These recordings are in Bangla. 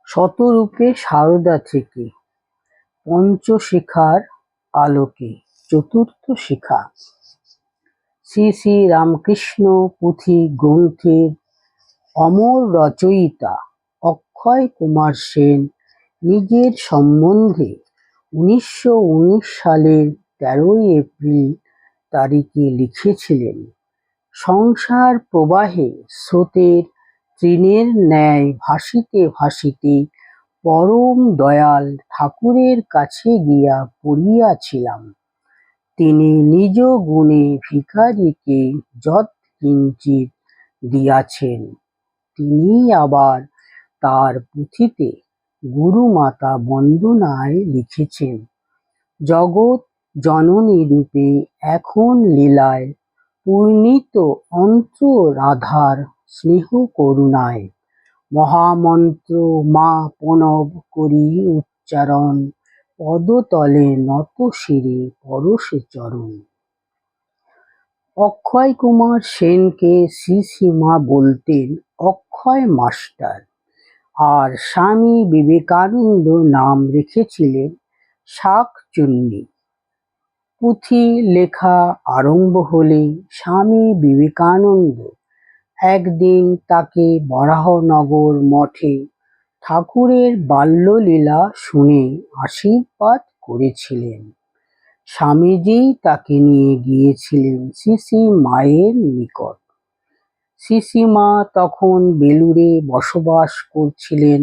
শতরূপে সারদা থেকে পঞ্চশিখার আলোকে চতুর্থ শিখা। শ্রী শ্রী রামকৃষ্ণ পুঁথি গ্রন্থের অমর রচয়িতা অক্ষয় কুমার সেন নিজের সম্বন্ধে 1919 সালের 13 এপ্রিল তারিখে লিখেছিলেন, সংসার প্রবাহে স্রোতের তৃণের ন্যায় ভাসিতে ভাসিতে পরম দয়াল ঠাকুরের কাছে গিয়া পড়িয়াছিলাম। তিনি নিজ গুণে ভিখারীকে যৎকিঞ্চিৎ দিয়াছেন। তিনি আবার তার পুঁথিতে গুরুমাতা বন্দনায় লিখেছেন, জগৎ জননী রূপে এখন লীলায় পূর্ণিত অন্তরাধার স্নেহ করুণায় মহামন্ত্র মা প্রণব করি উচ্চারণ, পদতলে নত শিরে পরশে চরণ। অক্ষয় কুমার সেনকে শ্রী শ্রী মা বলতেন অক্ষয় মাস্টার, আর স্বামী বিবেকানন্দ নাম রেখেছিলেন শাঁকচুন্নী। পুঁথি লেখা আরম্ভ হলে স্বামী বিবেকানন্দ একদিন তাকে বরাহনগর মঠে ঠাকুরের বাল্যলীলা শুনে আশীর্বাদ করেছিলেন। স্বামীজি তাকে নিয়ে গিয়েছিলেন শ্রী শ্রী মায়ের নিকট। শ্রী শ্রী মা তখন বেলুড়ে বসবাস করছিলেন।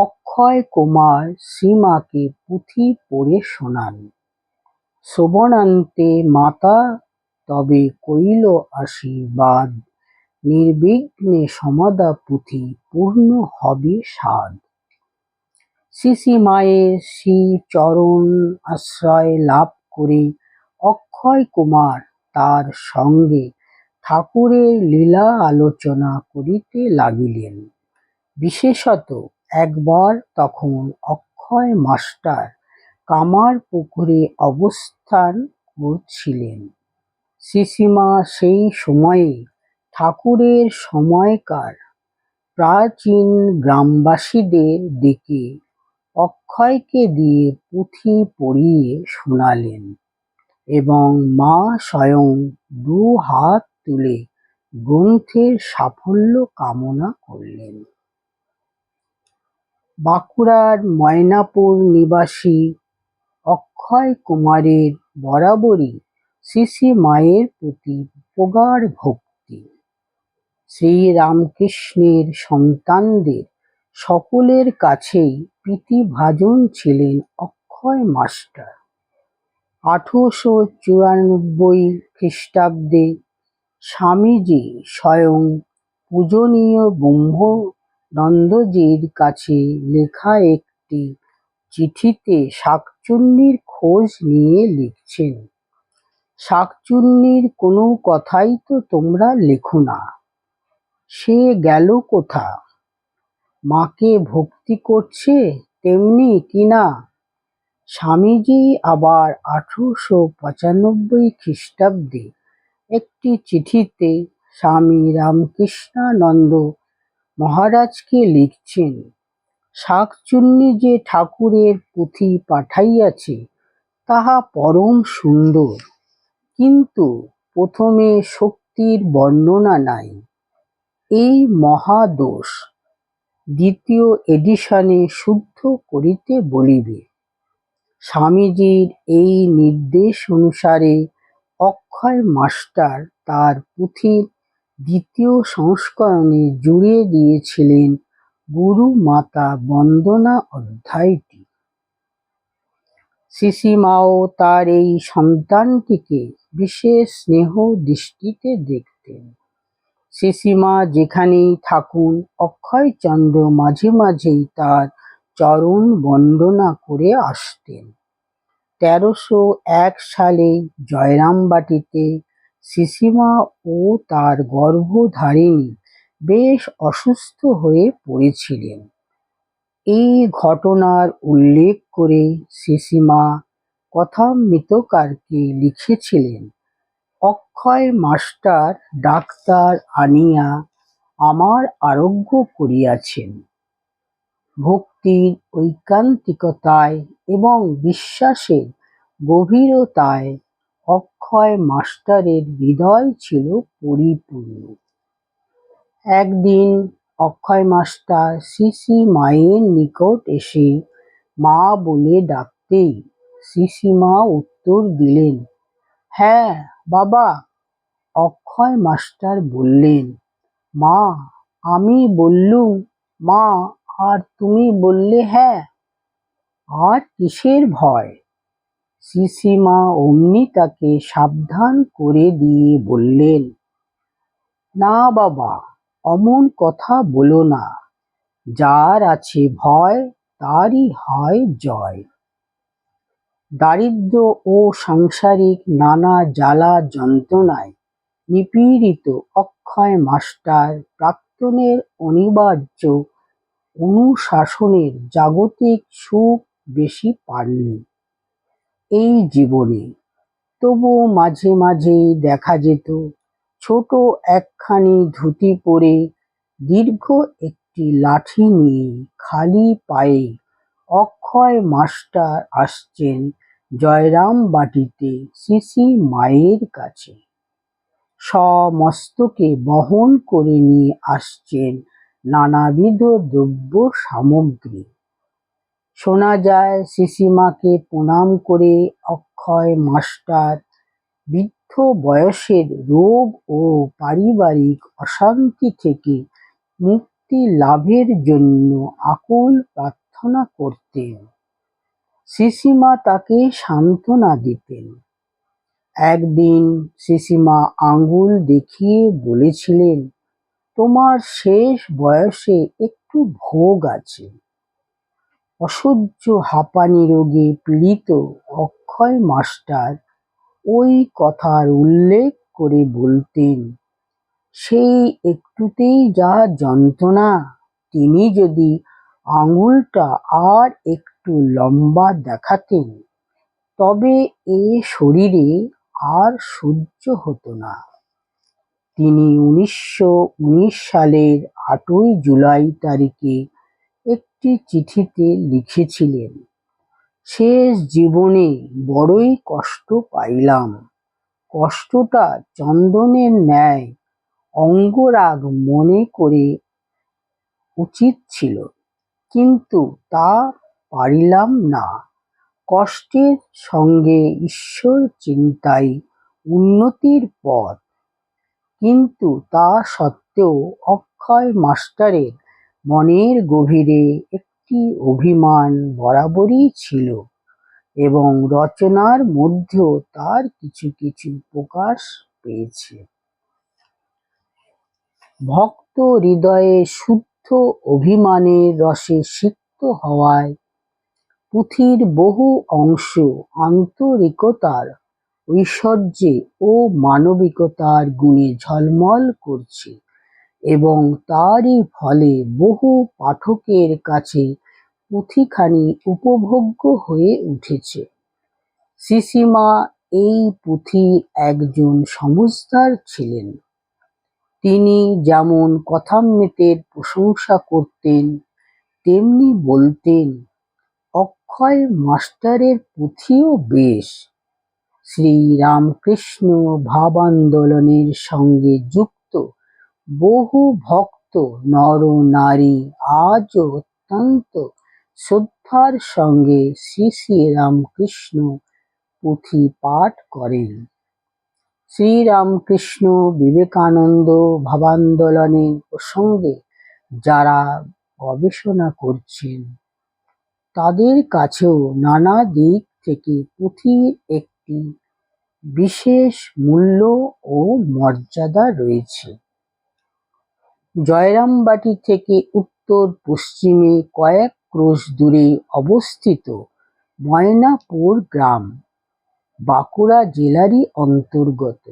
অক্ষয় কুমার শ্রীমাকে পুঁথি পড়ে শোনান। শ্রবণান্তে মাতা তবে কইল আশীর্বাদ, নির্বিঘ্নে সমাদা পুঁথি পূর্ণ হবে সাধ। শ্রী শ্রী মায়ের শ্রী চরণ আশ্রয় লাভ করে অক্ষয় কুমার তার সঙ্গে ঠাকুরের লীলা আলোচনা করিতে লাগিলেন। বিশেষত একবার তখন অক্ষয় মাস্টার কামারপুকুরে অবস্থান করছিলেন। শ্রী শ্রী মা সেই সময়ে ঠাকুরের সময়কার প্রাচীন গ্রামবাসীদের ডেকে অক্ষয়কে দিয়ে পুঁথি পড়িয়ে শোনালেন এবং মা স্বয়ং 2 হাত তুলে গ্রন্থের সাফল্য কামনা করলেন। বাঁকুড়ার ময়নাপুর নিবাসী অক্ষয় কুমারের বরাবরই শ্রী শ্রী মায়ের প্রতি প্রগাঢ় ভক্তি। শ্রীরামকৃষ্ণের সন্তানদের সকলের কাছেই প্রীতিভাজন ছিলেন অক্ষয় মাস্টার। 1894 খ্রিস্টাব্দে স্বামীজি স্বয়ং পূজনীয় ব্রহ্মানন্দজির কাছে লেখা একটি চিঠিতে শাঁকচুন্নীর খোঁজ নিয়ে লিখছেন, শাঁকচুন্নীর কোনো কথাই তো তোমরা লেখো না, সে গেল কোথা? মাকে ভক্তি করছে তেমনি কিনা? স্বামীজি আবার 1895 খ্রিস্টাব্দে একটি চিঠিতে স্বামী রামকৃষ্ণানন্দ মহারাজকে লিখছেন, শাঁকচুন্নী যে ঠাকুরের পুঁথি পাঠাইয়াছে তাহা পরম সুন্দর, কিন্তু প্রথমে শক্তির বর্ণনা নাই, এই মহা দোষ। দ্বিতীয় এডিশনে শুদ্ধ করিতে বলিবে। স্বামীজির এই নির্দেশ অনুসারে অক্ষয় মাস্টার তার পুঁথির দ্বিতীয় সংস্করণে জুড়ে দিয়েছিলেন গুরু মাতা বন্দনা অধ্যায়টি। শ্রী শ্রী মাও তার এই সন্তানটিকে বিশেষ স্নেহ দৃষ্টিতে দেখতেন। শ্রী শ্রী মা যেখানেই থাকুন অক্ষয়চন্দ্র মাঝে মাঝেই তার চরণ বন্দনা করে আসতেন। 1301 সালে জয়রামবাটিতে শ্রী শ্রী মা ও তার গর্ভধারিণী বেশ অসুস্থ হয়ে পড়েছিলেন। এই ঘটনার উল্লেখ করে শ্রী শ্রী মা কথামৃতকারকে লিখেছিলেন, অক্ষয় মাস্টার ডাক্তার আনিয়া আমার আরোগ্য করিয়াছেন। ভক্তির ঐকান্তিকতায় এবং বিশ্বাসের গভীরতায় অক্ষয় মাস্টারের হৃদয় ছিল পরিপূর্ণ। একদিন অক্ষয় মাস্টার শ্রী মায়ের নিকট এসে মা বলে ডাকতেই শ্রীমা উত্তর দিলেন, হ্যাঁ বাবা। অক্ষয় মাস্টার বললেন, মা আমি বললুম মা, আর তুমি বললে হ্যাঁ, আর কিসের ভয়? শ্রীমা অমনি তাকে সাবধান করে দিয়ে বললেন, না বাবা, অমন কথা বলো না। যার আছে ভয় তারই হয় জয়। দারিদ্র্য ও সাংসারিক নানা জ্বালা যন্ত্রণায় নিপীড়িত অক্ষয় মাস্টার প্রাক্তনের অনিবার্য অনুশাসনের জাগতিক সুখ বেশি পাননি এই জীবনে। তবুও মাঝে মাঝেই দেখা যেত ছোট একখানি ধুতি পরে দীর্ঘ একটি লাঠি নিয়ে খালি পায়ে অক্ষয় মাস্টার আসছেন জয়রামবাটিতে শ্রী মায়ের কাছে। সমস্তকে বহন করে নিয়ে আসছেন নানাবিধ দ্রব্য সামগ্রী। শোনা যায় শ্রীমাকে প্রণাম করে অক্ষয় মাস্টার বৃদ্ধ বয়সের রোগ ও পারিবারিক অশান্তি থেকে মুক্তি লাভের জন্য আকুল প্রার্থনা করতেন। শ্রীমা তাকে সান্ত্বনা দিতেন। একদিন শ্রীমা আঙ্গুল দেখিয়ে বলেছিলেন, তোমার শেষ বয়সে একটু ভোগ আছে। অসহ্য হাঁপানি রোগে পীড়িত অক্ষয় মাস্টার ওই কথার উল্লেখ করে বলতেন, সেই একটুতেই যা যন্ত্রণা, তিনি যদি আঙুলটা আর একটু লম্বা দেখাতেন তবে এ শরীরে আর সহ্য হতো না। তিনি 1919 সালের 8ই জুলাই তারিখে একটি চিঠিতে লিখেছিলেন, শেষ জীবনে বড়ই কষ্ট পাইলাম। কষ্টটা চন্দনের ন্যায় অঙ্গরাগ মনে করে উচিত ছিল, কিন্তু তা পারিলাম না। কষ্টের সঙ্গে ঈশ্বর চিন্তাই উন্নতির পথ। কিন্তু তা সত্ত্বেও অক্ষয় মাস্টারের মনের গভীরে একটি অভিমান বরাবরই ছিল এবং রচনার মধ্যেও তার কিছু কিছু প্রকাশ পেয়েছে। ভক্ত হৃদয়ে শুদ্ধ অভিমানের রসে সিক্ত হওয়ায় পুঁথির বহু অংশ আন্তরিকতার ঐশ্বর্যে ও মানবিকতার গুণে ঝলমল করছে এবং তারই ফলে বহু পাঠকের কাছে পুঁথিখানি উপভোগ্য হয়ে উঠেছে। শ্রীমা এই পুঁথির একজন সমজদার ছিলেন। তিনি যেমন কথামৃতের প্রশংসা করতেন, তেমনি বলতেন, অক্ষয় মাস্টারের পুঁথিও বেশ। শ্রীরামকৃষ্ণ ভাবান্দোলনের সঙ্গে যুক্ত বহু ভক্ত নর নারী আজও অত্যন্ত শ্রদ্ধার সঙ্গে শ্রীরামকৃষ্ণ পুঁথি পাঠ করেন। শ্রীরামকৃষ্ণ বিবেকানন্দ ভাবান্দোলনের প্রসঙ্গে যারা গবেষণা করছেন তাদের কাছেও নানা দিক থেকে পুঁথির একটি বিশেষ মূল্য ও মর্যাদা রয়েছে। জয়রামবাটি থেকে উত্তর পশ্চিমে কয়েক ক্রোশ দূরে অবস্থিত ময়নাপুর গ্রাম বাঁকুড়া জেলারই অন্তর্গত।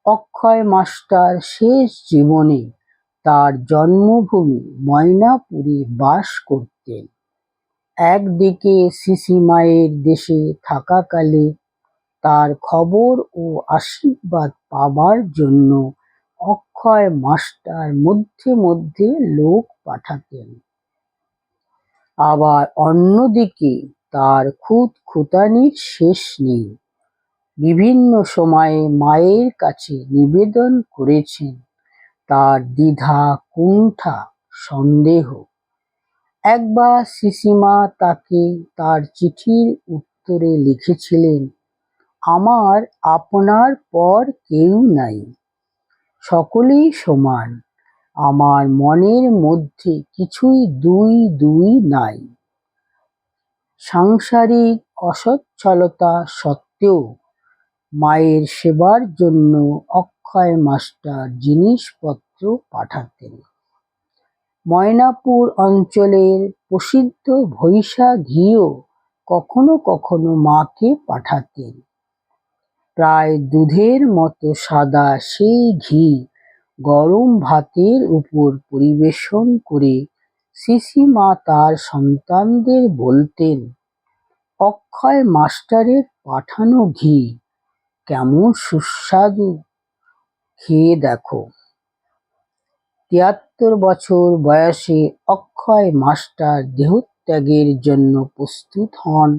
অক্ষয় মাস্টার শেষ জীবনে তার জন্মভূমি ময়নাপুরে বাস করতেন। একদিকে শ্রীমায়ের দেশে থাকাকালে তার খবর ও আশীর্বাদ পাবার জন্য অক্ষয় মাস্টার মধ্যে মধ্যে লোক পাঠাতেন। আবার অন্যদিকে তার খুঁতখুঁতানির শেষ নেই। বিভিন্ন সময়ে মায়ের কাছে নিবেদন করেছেন তার দ্বিধা, কুণ্ঠা, সন্দেহ। একবার সিসিমা তাকে তার চিঠির উত্তরে লিখেছিলেন, আমার আপনার পর কেউ নাই, সকলেই সমান, আমার মনের মধ্যে কিছুই দুই দুই নাই। সাংসারিক অসচ্ছলতা সত্ত্বেও মায়ের সেবার জন্য অক্ষয় মাস্টার জিনিসপত্র পাঠাতেন। ময়নাপুর অঞ্চলের প্রসিদ্ধ ভৈসা ঘিও কখনো কখনো মাকে পাঠাতেন। প্রায় দুধের মতো সাদা সেই ঘি গরম ভাতের উপর পরিবেশন করে সিসিমা তার সন্তানদের বলতেন, অক্ষয় মাস্টারের পাঠানো ঘি কেমন সুস্বাদু, খেয়ে দেখো। ৭৩ বছর বয়সে অক্ষয় মাস্টার দেহত্যাগের জন্য প্রস্তুত হন।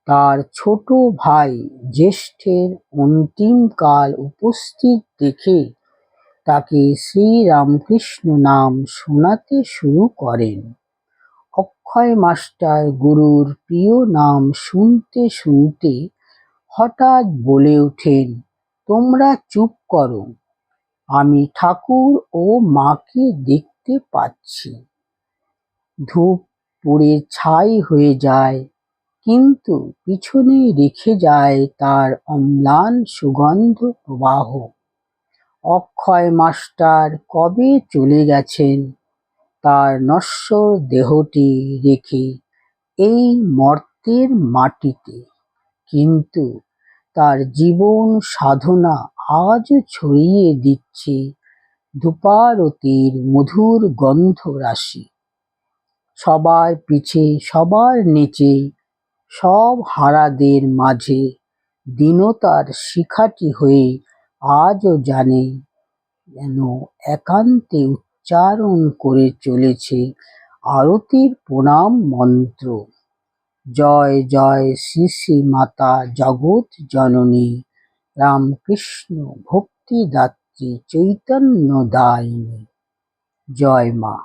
তার ছোট ভাই জ্যেষ্ঠের অন্তিমকাল উপস্থিত দেখে তাকে শ্রীরামকৃষ্ণ নাম শোনাতে শুরু করেন। অক্ষয় মাস্টার গুরুর প্রিয় নাম শুনতে শুনতে হঠাৎ বলে ওঠেন, তোমরা চুপ করো, আমি ঠাকুর ও মাকে দেখতে পাচ্ছি। ধূপ পুড়ে ছাই হয়ে যায়, কিন্তু পিছনে রেখে যায় তার অম্লান সুগন্ধ প্রবাহ। অক্ষয় মাস্টার কবে চলে গেছেন তার নশ্বর দেহটি রেখে এই মর্ত্যের মাটিতে, কিন্তু তার জীবন সাধনা আজও ছড়িয়ে দিচ্ছে ধূপারতির মধুর গন্ধ রাশি। সবার পিছে, সবার নিচে, সব হারাদের মাঝে দীনতার শিখাটি হয়ে আজও জানে যেন একান্তে উচ্চারণ করে চলেছে আরতির প্রণাম মন্ত্র, জয় জয় শ্রী শ্রী মাতা জগৎ জননী রামকৃষ্ণ ভক্তিদাত্রী চৈতন্য দায়িনী। জয় মা।